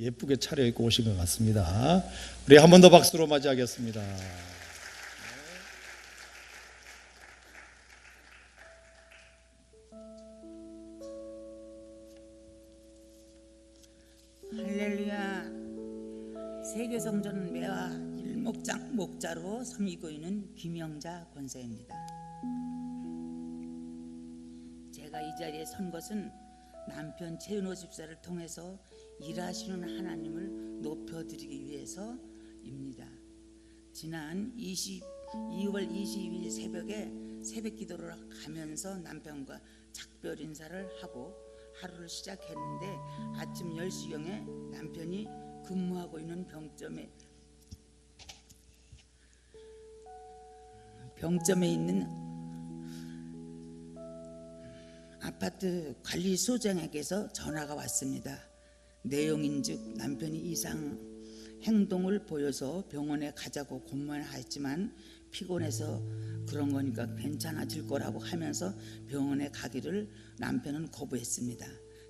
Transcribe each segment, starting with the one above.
예쁘게 차려입고 오신 것 같습니다. 우리 한 번 더 박수로 맞이하겠습니다. 할렐루야. 세계성전 매화 목자로 섬기고 있는 김영자 권사입니다. 제가 이 자리에 선 것은 남편 최은호 집사를 통해서 일하시는 하나님을 높여드리기 위해서입니다. 지난 2월 22일 새벽에 새벽 기도를 가면서 남편과 작별 인사를 하고 하루를 시작했는데 아침 10시경에 남편이 근무하고 있는 병점에 있는 아파트 관리소장에게서 전화가 왔습니다. 내용인즉 남편이 이상 행동을 보여서 병원에 가자고 권면하였지만 피곤해서 그런 거니까 괜찮아질 거라고 하면서 병원에 가기를 남편은 거부했습니다.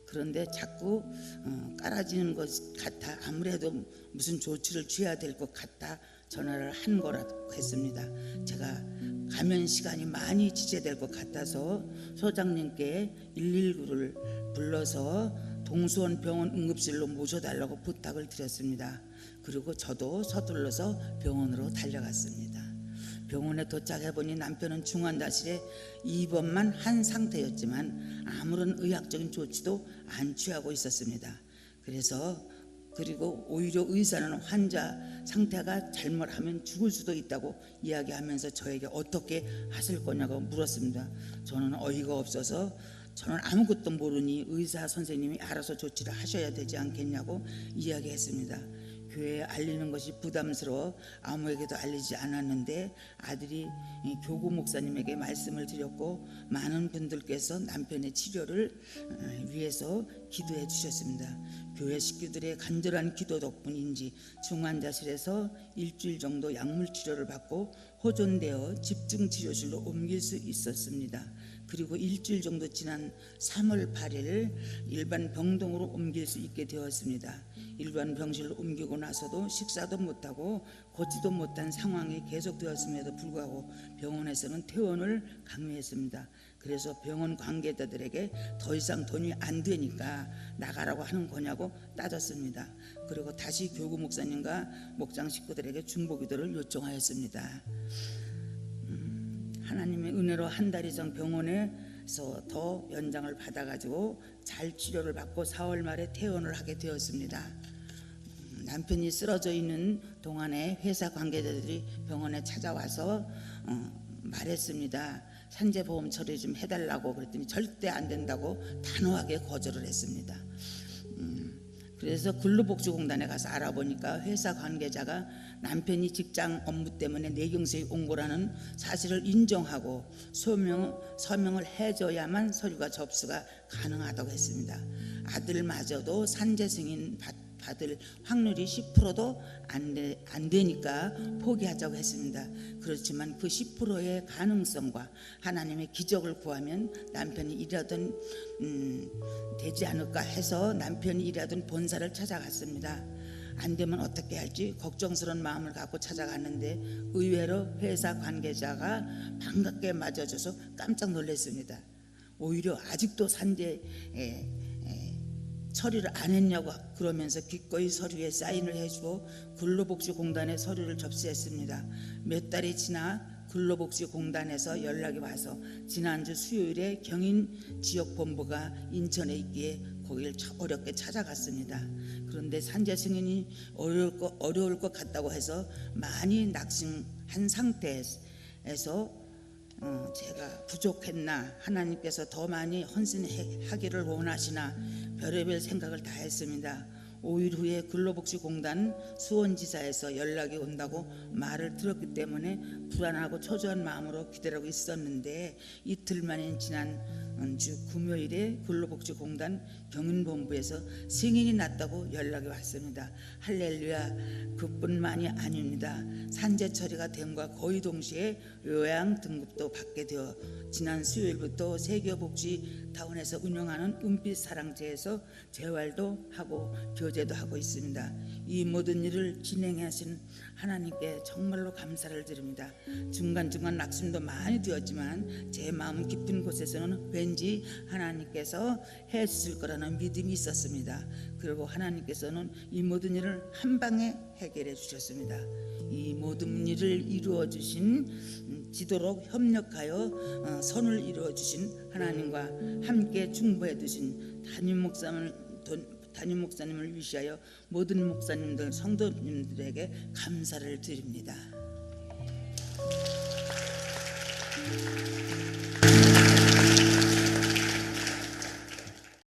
그런데 자꾸 깔아지는 것 같아 아무래도 무슨 조치를 취해야 될 것 같아 전화를 한 거라고 했습니다. 제가 가면 시간이 많이 지체될 것 같아서 소장님께 119를 불러서 동수원 병원 응급실로 모셔달라고 부탁을 드렸습니다. 그리고 저도 서둘러서 병원으로 달려갔습니다. 병원에 도착해보니 남편은 중환자실에 입원만 한 상태였지만 아무런 의학적인 조치도 안 취하고 있었습니다. 그리고 오히려 의사는 환자 상태가 잘못하면 죽을 수도 있다고 이야기하면서 저에게 어떻게 하실 거냐고 물었습니다. 저는 어이가 없어서 저는 아무것도 모르니 의사 선생님이 알아서 조치를 하셔야 되지 않겠냐고 이야기했습니다. 교회에 알리는 것이 부담스러워 아무에게도 알리지 않았는데 아들이 교구 목사님에게 말씀을 드렸고 많은 분들께서 남편의 치료를 위해서 기도해 주셨습니다. 교회 식구들의 간절한 기도 덕분인지 중환자실에서 일주일 정도 약물 치료를 받고 호전되어 집중치료실로 옮길 수 있었습니다. 그리고 일주일 정도 지난 3월 8일 일반 병동으로 옮길 수 있게 되었습니다. 일반 병실로 옮기고 나서도 식사도 못하고 걷지도 못한 상황이 계속되었음에도 불구하고 병원에서는 퇴원을 강요했습니다. 그래서 병원 관계자들에게 더 이상 돈이 안 되니까 나가라고 하는 거냐고 따졌습니다. 그리고 다시 교구 목사님과 목장 식구들에게 중보기도를 요청하였습니다. 하나님의 은혜로 한 달 이상 병원에서 더 연장을 받아가지고 잘 치료를 받고 4월 말에 퇴원을 하게 되었습니다. 남편이 쓰러져 있는 동안에 회사 관계자들이 병원에 찾아와서 말했습니다. 산재보험 처리 좀 해달라고 그랬더니 절대 안 된다고 단호하게 거절을 했습니다. 그래서 근로복지공단에 가서 알아보니까 회사 관계자가 남편이 직장 업무 때문에 뇌경색이 온 거라는 사실을 인정하고 서명을 해줘야만 서류가 접수가 가능하다고 했습니다. 아들마저도 산재 승인 받을 확률이 10%도 안 되니까 포기하자고 했습니다. 그렇지만 그 10%의 가능성과 하나님의 기적을 구하면 남편이 일하던 되지 않을까 해서 남편이 일하던 본사를 찾아갔습니다. 안 되면 어떻게 할지 걱정스러운 마음을 갖고 찾아갔는데 의외로 회사 관계자가 반갑게 맞아줘서 깜짝 놀랐습니다. 오히려 아직도 산재 처리를 안 했냐고 그러면서 기꺼이 서류에 사인을 해주고 근로복지공단에 서류를 접수했습니다. 몇 달이 지나 근로복지공단에서 연락이 와서 지난주 수요일에 경인지역본부가 인천에 있기에 거기를 어렵게 찾아갔습니다. 그런데 산재 승인이 어려울 것 같다고 해서 많이 낙심한 상태에서 제가 부족했나 하나님께서 더 많이 헌신하기를 원하시나 별의별 생각을 다 했습니다. 5일 후에 근로복지공단 수원지사에서 연락이 온다고 말을 들었기 때문에 불안하고 초조한 마음으로 기다리고 있었는데 이틀 만인 지난 주 금요일에 근로복지공단 경인본부에서 승인이 났다고 연락이 왔습니다. 할렐루야. 그뿐만이 아닙니다. 산재 처리가 됨과 거의 동시에 요양 등급도 받게 되어 지난 수요일부터 세계복지 타운에서 운영하는 은빛 사랑제에서 재활도 하고 교제도 하고 있습니다. 이 모든 일을 진행하신 하나님께 정말로 감사를 드립니다. 중간중간 낙심도 많이 되었지만 제 마음 깊은 곳에서는 왠지 하나님께서 해주실 거라는 믿음이 있었습니다. 그리고 하나님께서는 이 모든 일을 한 방에 해결해 주셨습니다. 이 모든 일을 이루어 주신 지도록 협력하여 선을 이루어 주신 하나님과 함께 중보해 두신 담임 목사님을 위시하여 모든 목사님들 성도님들에게 감사를 드립니다.